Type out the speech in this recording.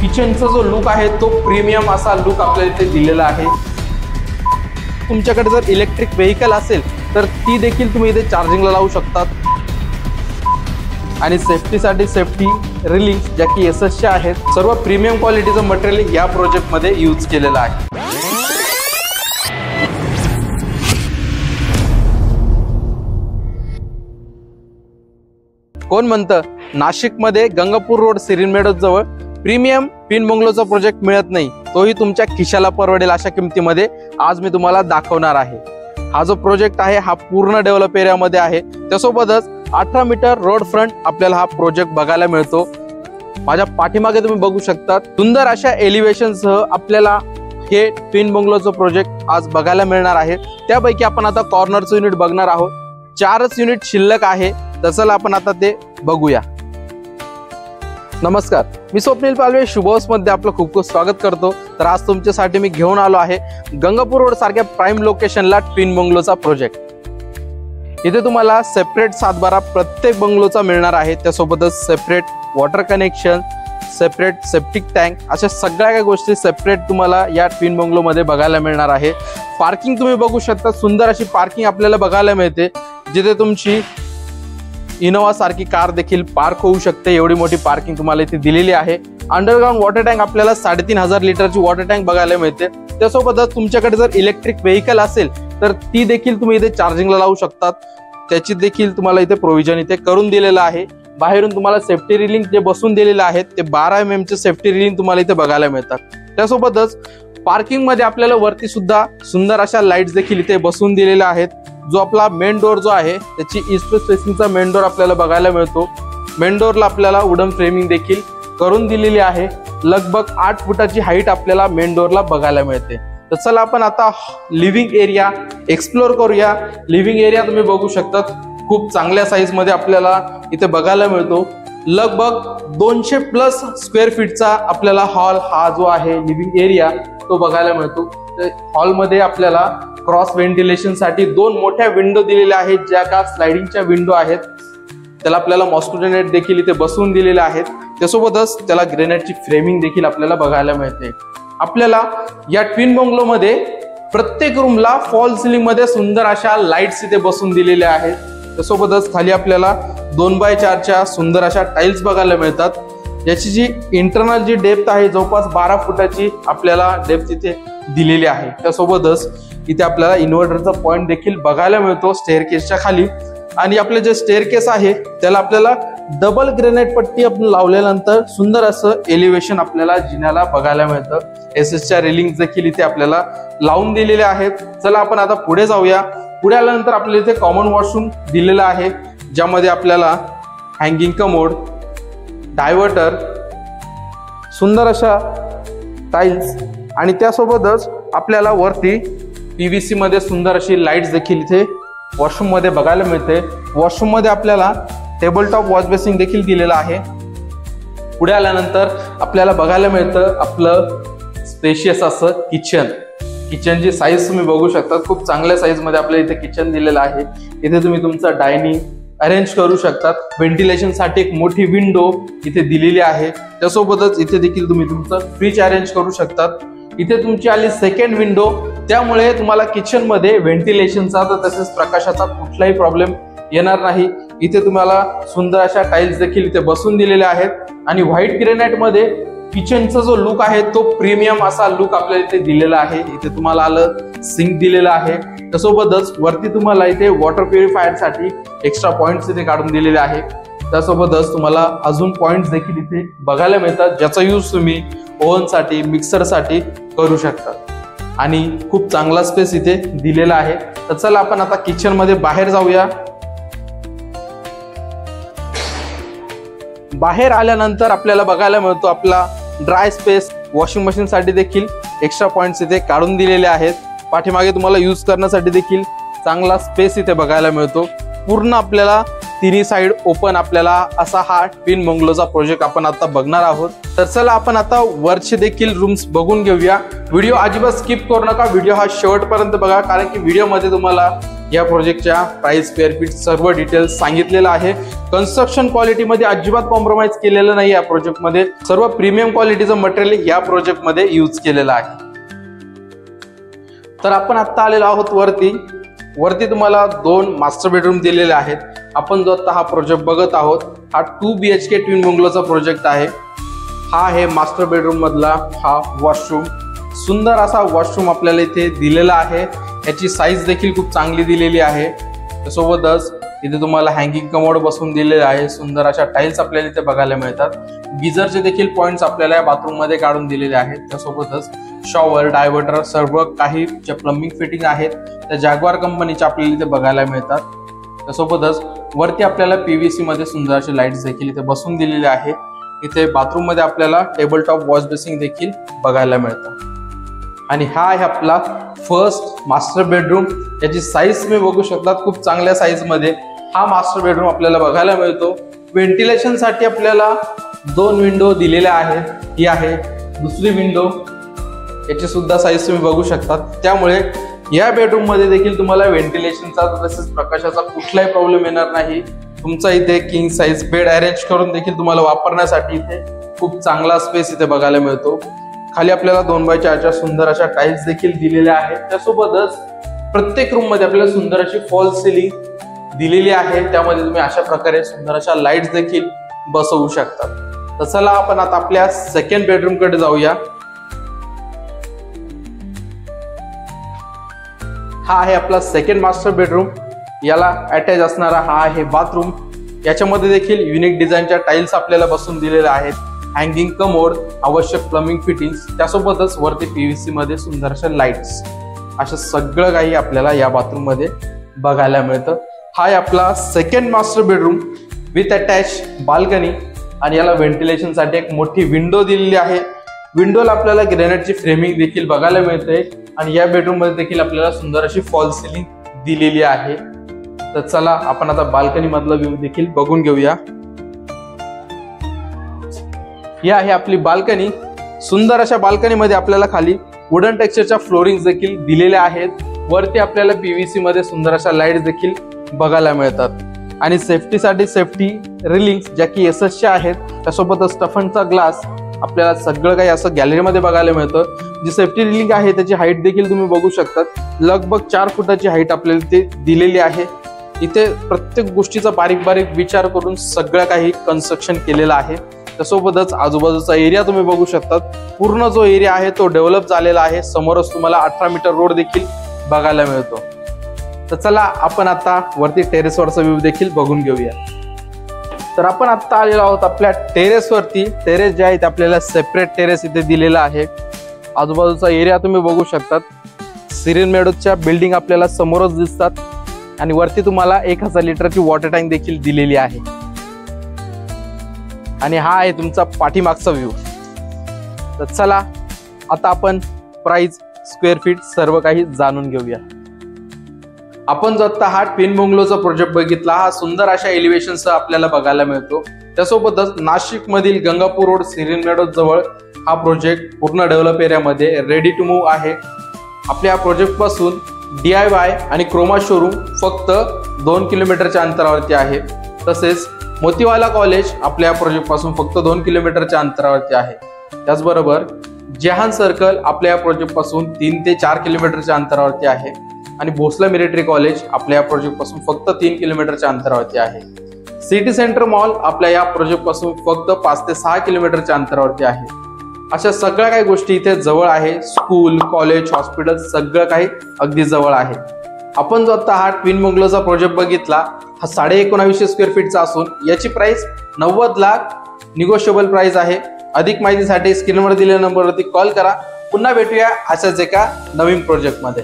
किचनचा जो लुक आहे तो प्रीमियम असा लुक आपल्याला इथे दिलेला आहे। तुमच्याकडे जर इलेक्ट्रिक व्हेकल असेल तर ती देखील तुम्ही इथे चार्जिंगला लावू शकतात। आणि सेफ्टीसाठी सेफ्टी रिलिंग ज्या की एसएसच्या आहेत, सर्व प्रीमियम क्वालिटीचं मटेरियल या प्रोजेक्टमध्ये यूज केलेलं आहे। कोण म्हणतं नाशिकमध्ये गंगापूर रोड सिरिनमेडो जवळ प्रीमियम ट्विन बंगलोचा प्रोजेक्ट मिळत नाही, तोही तुमच्या खिशाला परवडेल अशा किमतीमध्ये आज मी तुम्हाला दाखवणार आहे। हा जो प्रोजेक्ट आहे हा पूर्ण डेव्हलप एरियामध्ये आहे, त्यासोबतच 18 मीटर रोड फ्रंट आपल्याला हा प्रोजेक्ट बघायला मिळतो। माझ्या पाठीमागे तुम्ही बघू शकता सुंदर अशा एलिव्हेशन सह आपल्याला हे ट्विन बंगलोचं प्रोजेक्ट आज बघायला मिळणार आहे। त्यापैकी आपण आता कॉर्नरचं युनिट बघणार आहोत। 4च युनिट शिल्लक आहे, तर चला आपण आता ते बघूया। नमस्कार, मी स्वप्नील पालवे शुभोस मध्ये आपलं खूप खूप स्वागत करतो। तर आज तुमच्यासाठी मी घेऊन आलो आहे गंगापूर रोड सारख्या प्राइम लोकेशनला ट्विन बंगलोचा प्रोजेक्ट। इथे तुम्हाला सेपरेट 7-12 प्रत्येक बंगलोचा मिळणार आहे, त्यासोबतच separate water connection, separate septic tank, अशा सगळ्या काही गोष्टी सेपरेट तुम्हाला या ट्विन बंगलो मध्ये बघायला मिळणार आहे। पार्किंग तुम्ही बघू शकता, सुंदर अशी पार्किंग आपल्याला बघायला मिळते, जिथे तुमची इनोवा सारखी कार देखील पार्क होऊ शकते, एवढी मोठी पार्किंग तुम्हाला इथे दिलेली आहे। अंडरग्राउंड वॉटर टँक आपल्याला 3500 लिटरची वॉटर टँक बघायला मिळते। त्यासोबतच तुमच्याकडे जर इलेक्ट्रिक व्हेकल असेल तर ती देखील तुम्ही इथे चार्जिंगला लावू शकतात, त्याची देखील तुम्हाला इथे प्रोव्हिजन इथे करून दिलेलं आहे। बाहेरून तुम्हाला सेफ्टी रिलिंग जे बसून दिलेले आहेत ते 12 mm चे सेफ्टी रिलिंग तुम्हाला इथे बघायला मिळतात। त्यासोबतच पार्किंग मध्ये आपल्याला वरती सुद्धा सुंदर अशा लाईट्स देखील इथे बसून दिलेल्या आहेत। जो आपला मेन डोर जो आहे त्याची ईस्ट वेस्ट फेसिंगचा मेन डोर आपल्याला बघायला मिळतो। मेन डोरला आपल्याला वुडन फ्रेमिंग देखील करून दिलेली आहे। लगभग 8 फुटाची हाईट आपल्याला मेन डोरला बघायला मिळते। तर चला आपण आता लिव्हिंग एरिया एक्सप्लोर करूया। लिव्हिंग एरिया तुम्ही बघू शकता, खूप चांगल्या साईज मध्ये आपल्याला इथे बघायला मिळतो। लगभग 200+ स्क्वेअर फीटचा आपल्याला हॉल हा जो आहे लिव्हिंग एरिया तो बघायला मिळतो। हॉलमध्ये आपल्याला क्रॉस व्हेंटिलेशन साठी 2 मोठ्या विंडो दिलेल्या आहेत, ज्या का स्लायडिंगच्या विंडो आहेत। त्याला आपल्याला मॉस्किटो नेट देखील इथे बसवून दिलेले आहेत। त्यासोबतच त्याला ग्रेनाइटची फ्रेमिंग देखील आपल्याला बघायला मिळते। आपल्याला या ट्विन बंगलो मध्ये प्रत्येक रूमला फॉल सिलिंग मध्ये सुंदर अशा लाईट्स इथे बसून दिलेल्या आहेत। त्यासोबतच खाली आपल्याला 2x4च्या सुंदर अशा टाइल्स बघायला मिळतात। याची जी इंटरनल जी डेप्थ आहे जवळपास 12 फुटाची आपल्याला डेप्थ इथे दिलेली आहे। त्यासोबतच इथे आपल्याला इन्व्हर्टरचा पॉइंट देखील बघायला मिळतो स्टेअरकेसच्या खाली। आणि आपले जे स्टेअरकेस आहे त्याला आपल्याला डबल ग्रेनाइट पट्टी आपण लावल्यानंतर सुंदर असं एलिव्हेशन आपल्याला जिन्याला बघायला मिळतं। एसएसच्या रेलिंग देखील इथे आपल्याला लावून दिलेले आहेत। चला आपण आता पुढे जाऊया। पुढे आल्यानंतर आपल्याला इथे कॉमन वॉशरूम दिलेला आहे, ज्यामध्ये आपल्याला हँगिंग कमोड, डायव्हर्टर, सुंदर अशा टाइल्स आणि त्यासोबतच आपल्याला वरती पीव्हीसी मध्ये सुंदर अशी लाईट्स देखील इथे वॉशरूम मध्ये बघायला मिळते। वॉशरूम मध्ये आपल्याला टेबल टॉप वॉश बेसिंग देखील दिलेला आहे। पुढे आल्यानंतर आपल्याला बघायला मिळतं आपलं स्पेशियस असं किचन। किचनची साईज तुम्ही बघू शकता, खूप चांगल्या साईज मध्ये आपल्या इथे किचन दिलेलं आहे। इथे तुम्ही तुमचं डायनिंग अरेंज करू शकतात। व्हेंटिलेशन साठी एक मोठी विंडो इथे दिलेली आहे। त्यासोबतच इथे देखील तुम्ही तुमचं फ्रीज अरेंज करू शकतात। इथे तुमची आली सेकंड विंडो, त्यामुळे तुम्हाला किचन मध्ये व्हेंटिलेशनचा तर तसेच प्रकाशाचा कुठलाही प्रॉब्लेम येणार नाही। इथे तुम्हाला सुंदर अशा टाइल्स देखील इथे बसून दिलेल्या आहेत। आणि व्हाईट ग्रेनाइट मध्ये किचनचा जो लुक आहे तो प्रीमियम असा लुक आपल्याला इथे दिलेला आहे। इथे तुम्हाला आलं सिंक दिलेला आहे। त्यासोबतच वरती तुम्हाला इथे वॉटर प्युरिफायर साठी एक्स्ट्रा पॉइंट्स इथे काढून दिलेले आहे। त्यासोबतच तुम्हाला अजून पॉइंट्स देखील इथे बघायला मिळतात, ज्याचा यूज तुम्ही ओव्हन साठी, मिक्सर साठी करू शकता। आणि खूप चांगला स्पेस इथे दिलेला आहे। तर चला आपण आता किचन मध्ये बाहेर जाऊया। बाहेर आल्यानंतर आपल्याला बघायला मिळतो आपला ड्राय स्पेस, वॉशिंग मशीन साठी देखील एक्स्ट्रा पॉइंट्स इथे काढून दिलेले आहेत। पाठीमागे तुम्हाला यूज करण्यासाठी देखील चांगला स्पेस इथे बघायला मिळतो। पूर्ण आपल्याला तिन्ही साइड ओपन आपल्याला असा हा ट्विन बंगलोचा प्रोजेक्ट आपण आता बघणार आहोत। तर चला आपण आता वरचे देखील रूम्स बघून घेऊया। व्हिडिओ अजिबात स्किप करू नका, व्हिडिओ हा शेवटपर्यंत बघा, कारण की व्हिडिओ मध्ये तुम्हाला या प्रोजेक्टच्या प्राइस, स्क्वेअर फीट सर्व डिटेल्स सांगितलेलं आहे. कन्स्ट्रक्शन क्वालिटी मध्ये अजिबात कॉम्प्रोमाइज केलेलं नाही. या प्रोजेक्ट मध्ये सर्व प्रीमियम क्वालिटीचं मटेरियल या प्रोजेक्ट मध्ये यूज केलेलं आहे. तर आपण आता आलेलो आहोत वरती तुम्हाला 2 मास्टर बेडरूम दिलेले आहेत. आपण जो आता हा प्रोजेक्ट बघत आहोत हा 2 BHK ट्विन बंगलोचा प्रोजेक्ट आहे. हा आहे मास्टर बेडरूम मधला हा वॉशरूम. सुंदर असा वॉशरूम आपल्याला इथे दिलेला आहे. याची साईज देखील खूप चांगली दिलेली आहे. त्यासोबतच इथे तुम्हाला हँगिंग कमोड बसवून दिलेले आहे. सुंदर अशा टाइल्स आपल्याला इथे बघायला मिळतात. गिझरचे देखील पॉइंट्स आपल्याला या बाथरूम मध्ये काढून दिलेले आहेत. त्यासोबतच शॉवर, डायव्हर्टर सर्व काही ज्या प्लंबिंग फिटिंग आहेत त्या जॅग्वार कंपनीच्या आपल्याला इथे बघायला मिळतात. त्यासोबतच वरती आपल्याला PVC मध्ये सुंदर असे लाईट्स देखील इथे बसवून दिलेले आहे. इथे बाथरूम मध्ये आपल्याला टेबल टॉप वॉश बेसिंग देखील बघायला मिळतं. आणि हा आहे आपला फर्स्ट मास्टर बेडरूम. याची साईज तुम्ही बघू शकता, खूप चांगल्या साईज मध्ये हा मास्टर बेडरूम आपल्याला बघायला मिळतो. व्हेंटिलेशन साठी आपल्याला 2 विंडो दिलेल्या आहेत. ही आहे दुसरी विंडो. याची सुद्धा साईज तुम्ही बघू शकता. त्यामुळे या बेडरूम मध्ये देखील तुम्हाला व्हेंटिलेशनचा तसेच प्रकाशाचा कुठलाही प्रॉब्लेम येणार नाही. तुमचा इथे किंग साईज बेड अरेंज करून देखील तुम्हाला वापरण्यासाठी इथे खूप चांगला स्पेस इथे बघायला मिळतो. खाली आपल्याला 2x4च्या सुंदर अशा टाइल्स देखील दिलेल्या आहेत. त्यासोबतच प्रत्येक रूम मध्ये आपल्याला सुंदर अशी फॉल सिलिंग दिलेली आहे. त्यामध्ये तुम्ही अशा प्रकारे सुंदर अशा लाईट्स देखील बसवू शकता. तर चला आपण आता आपल्या सेकंड बेडरूम कडे जाऊया. हा आहे आपला सेकंड मास्टर बेडरूम. याला अटॅच असणारा हा आहे बाथरूम. याच्यामध्ये देखील युनिक डिझाईनच्या टाइल्स आपल्याला बसून दिलेल्या आहेत. हँगिंग कमोड, आवश्यक प्लंबिंग फिटिंग्स, त्यासोबतच वरती PVC मध्ये सुंदर अशा लाईट्स, असं सगळं काही आपल्याला या बाथरूम मध्ये बघायला मिळतं. हा आहे आपला second master bedroom with attach balcony. आणि याला व्हेंटिलेशन साठी एक मोठी विंडो दिलेली आहे. विंडोला आपल्याला ग्रेनाइटची फ्रेमिंग देखील बघायला मिळते. आणि या बेडरूम मध्ये देखील आपल्याला सुंदर अशी फॉल सिलिंग दिलेली आहे. तर चला आपण आता बाल्कनी मधला व्ह्यू देखील बघून घेऊया. ही आहे आपली बाल्कनी. सुंदर अशा बाल्कनी मध्ये आपल्याला खाली वुडन टेक्स्चरच्या फ्लोरिंग देखील दिलेल्या आहेत. वरती आपल्याला PVC मध्ये सुंदर अशा लाईट्स देखील बघायला मिळतात. आणि सेफ्टीसाठी सेफ्टी रिलिंग्स ज्या की SSच्या आहेत. त्यासोबतच स्टफनचा ग्लास आपल्याला सगळं काही असं गॅलरीमध्ये बघायला मिळतं. जी सेफ्टी रिलिंग आहे त्याची हाईट देखील तुम्ही बघू शकता. लगभग 4 फुटाची हाईट आपल्याला इथे दिलेली आहे. इथे प्रत्येक गोष्टीचा बारीक बारीक विचार करून सगळं काही कन्स्ट्रक्शन केलेलं आहे. त्यासोबतच आजूबाजूचा एरिया तुम्ही बघू शकता. पूर्ण जो एरिया आहे तो डेव्हलप झालेला आहे. समोरच तुम्हाला 18 मीटर रोड देखील बघायला मिळतो. तर चला आपण आता वरती टेरेसवरचा व्ह्यू देखील बघून घेऊया. तर आपण आता आलेलो आहोत आपल्या टेरेसवरती. टेरेस जे आहे ते आपल्याला सेपरेट टेरेस इथे दिलेला आहे. आजूबाजूचा एरिया तुम्ही बघू शकतात. सिरिन मेडोजच्या बिल्डिंग आपल्याला समोरच दिसतात. आणि वरती तुम्हाला 1000 लिटरची वॉटर टँक देखील दिलेली आहे. आणि हा आहे तुमचा पाठीमागचा व्ह्यू. तर चला आता आपण प्राइस, स्क्वेअर फीट सर्व काही जाणून घेऊया. आपण जो आता हा ट्विन बंगलोचा प्रोजेक्ट बघितला हा सुंदर अशा एलिव्हेशनसह आपल्याला बघायला मिळतो. त्यासोबतच नाशिक मधील गंगापूर रोड सिरिन मेडोज जवळ हा प्रोजेक्ट पूर्ण डेव्हलप एरियामध्ये रेडी टू मूव्ह आहे. आपल्या या प्रोजेक्ट पासून DIY आणि क्रोमा शोरूम फक्त 2 किलोमीटरच्या अंतरावरती आहे. तसेच मोतीवाला कॉलेज आपल्या प्रोजेक्ट पासून फक्त 2 किलोमीटरच्या अंतरावरती आहे. त्याचबरोबर जहान सर्कल आपल्या प्रोजेक्ट पासून 3 ते 4 किलोमीटरच्या अंतरावरती आहे. आणि भोसले मिलिटरी कॉलेज आपल्या या प्रोजेक्ट पासून फक्त 3 किलोमीटरच्या अंतरावरती आहे. सिटी सेंटर मॉल आपल्या या प्रोजेक्ट पासून फक्त 5 ते 6 किलोमीटरच्या अंतरावरती आहे. अशा सगळ्या काही गोष्टी इथे जवळ आहे. स्कूल, कॉलेज, हॉस्पिटल सगळं काही अगदी जवळ आहे. आपण जो आता हा ट्विन बंगलोचा प्रोजेक्ट बघितला हा 1950 स्क्वेअर फीटचा असून याची प्राइस 90 लाख निगोशिएबल प्राइस आहे. अधिक माहितीसाठी स्क्रीनवर दिलेल्या नंबरवरती कॉल करा. पुन्हा भेटूया अशाच एका नवीन प्रोजेक्ट मध्ये.